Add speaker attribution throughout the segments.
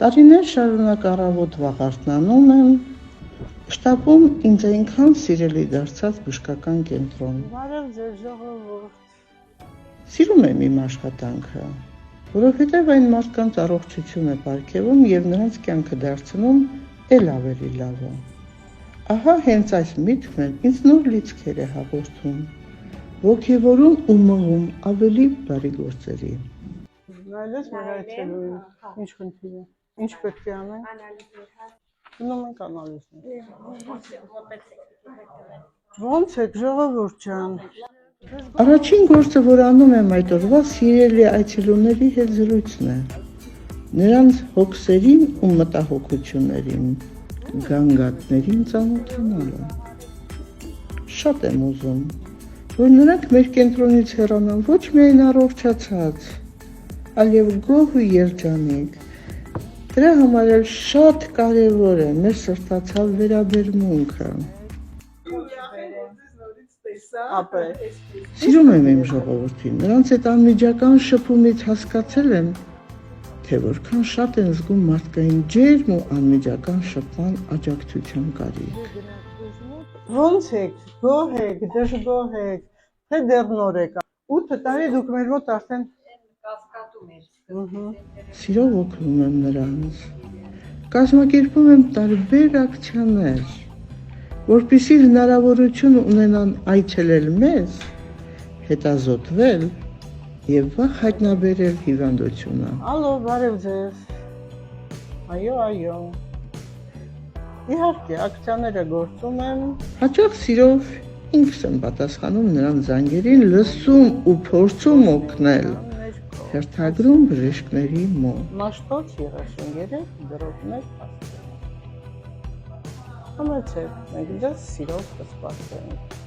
Speaker 1: Տարիներ շարունակ առավոտ վաղարդնանում եմ, շտապում ինձ այնքան սիրելի դարձած բժշկական կենտրոն։
Speaker 2: Բարև ձեզ ժողովուրդ։
Speaker 1: Սիրում եմ իմ աշխատանքը, որովհետև այն մարդկանց առողջություն է պարգևում եւ նրանց կյանքը դարձնում էլ ավելի լավը։ Ահա հենց այս միտքն ինձ նոր լիցքեր է հաղորդում, ոգևորում ու մղում ավելի բարի գործերի։
Speaker 2: Նայես մեր այցելուին, ինչ խնդիր է, ինչ պետք է անենք։ Գնում ենք անալիզներ։ Ո՞նց եք ժողովուրդ ջան։
Speaker 1: Առաջին գործը, որ անում եմ այդ օրվա սիրելի այցելուների հետ զրույցն է, նրանց հոգսերին ու մտահոգություններին, գանգատներին ծանոթանալը։ Շատ եմ ուզում, որ նրանք մեր կենտրոնից հեռանան ոչ միայն առողջացած, այլև գոհ ու երջանիկ։ Դրա համար էլ շատ կարևոր է մեր սրտացավ վերաբերմունքը։ Սիրում եմ իմ ժողովրդին, նրանց այդ անմիջական շփումից հասկացել եմ, թե որքան շատ են զգում մարդկային ջերմ ու անմիջական շփման աջակցության կարիք։
Speaker 2: Ո՞նց եք, գոհ եք, դժգոհ եք, թե դեռ նոր եք։ 8 տարի դուք մեր մոտ արդեն
Speaker 3: կասկատում եք։
Speaker 1: Սիրով օգնում եմ նրանց։ Կազմակերպում եմ տարբեր ակցիաներ, որպեսզի հնարավորություն ունենան այցելել մեզ, հետազոտվել եւ վաղ հայտնաբերել հիվանդությունը։
Speaker 2: Ալո, բարև ձեզ։ Այո։ Իհարկե, ակցիաները գործում են։
Speaker 1: Հաճախ սիրով ինքս եմ պատասխանում նրանց զանգերին, լսում ու փորձում օգնել։ Հերթագրում բժիշկների մոտ։
Speaker 2: Մաշտոց 33 դրոպներ ասել։ Համեցեք, մենք ձեզ սիրով կսպասենք։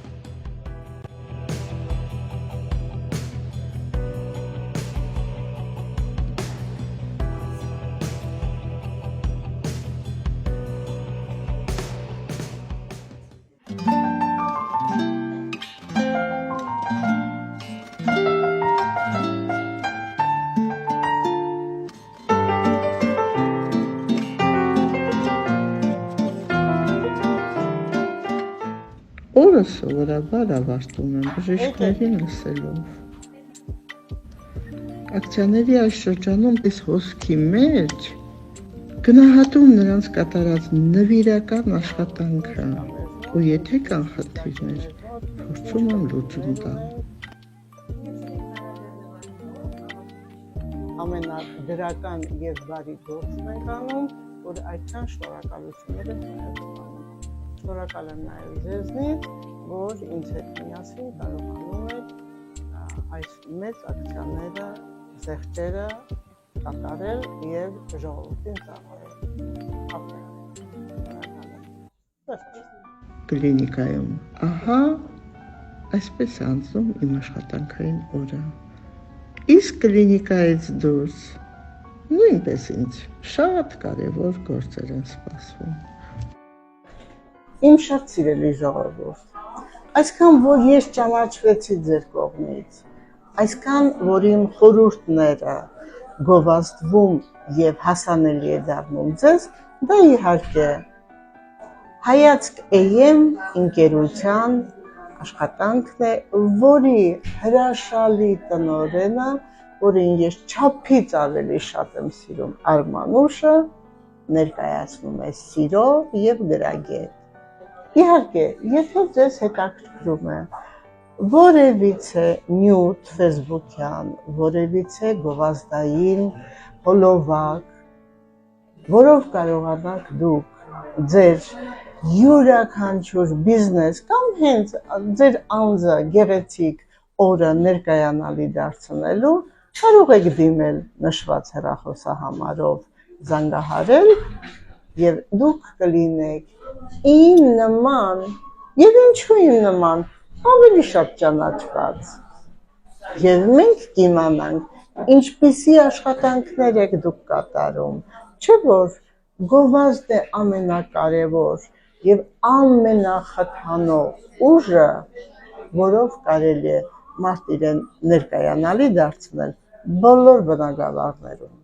Speaker 1: Օրը սովորաբար ավարտում եմ բժիշկներին լսելով։ Ակցիաների այս շրջանում այս հոսքի մեջ գնահատում նրանց կատարած նվիրական աշխատանքը ու եթե կան խնդիրներ, փորձում եմ լուծում տալ։
Speaker 2: Ամենադրական եւ բարի գործն ենք անում, որ այդքան շնորհակալությունները հայտնվում։ Շնորհակալ եմ նաև ձեզնից, որ ինձ հետ միասին կարողանում եք այս մեծ ակցիաները, զեղչերը կատարել եւ ժողովրդին ծառայել։
Speaker 1: Կլինիկայում, ահա, այսպես է անցնում իմ աշխատանքային օրը։ Իսկ կլինիկայից դուրս նույնպես ինձ շատ կարևոր գործեր են սպասվում։
Speaker 2: Իմ շատ սիրելի ժողովուրդ, այսքան որ ես ճանաչվեցի ձեր կողմից, այսքան որ իմ խորհուրդները գովազդվում եւ հասանելի է դառնում ձեզ, դա իհարկե Հայացք AM ընկերության աշխատանքն է, որի հրաշալի տնօրենը, որին ես չափից ավելի շատ եմ սիրում, Արմանուշը, ներկայացնում է սիրով եւ գրագետ։ Իհարկե, եթե ձեզ հետաքրքրում է որևիցե նյութ ֆեյսբուքյան, որևիցե գովազդային հոլովակ, որով կարողանաք դուք ձեր յուրաքանչյուր բիզնես կամ հենց ձեր անձը գեղեցիկ օրը ներկայանալի դարձնելու, կարող եք դիմել նշված հեռախոսահամարով զանգահարել եւ դուք կլինեք իմ նման եւ ինչու իմ նման ավելի շատ ճանաչված եւ մենք կիմանանք ինչպիսի աշխատանքներ եք դուք կատարում չէ որ գովազդն է ամենակարևոր եւ ամենախթանող ուժը որով կարելի է մարդ իրեն ներկայանալի դարձնել բոլոր բնակավարներում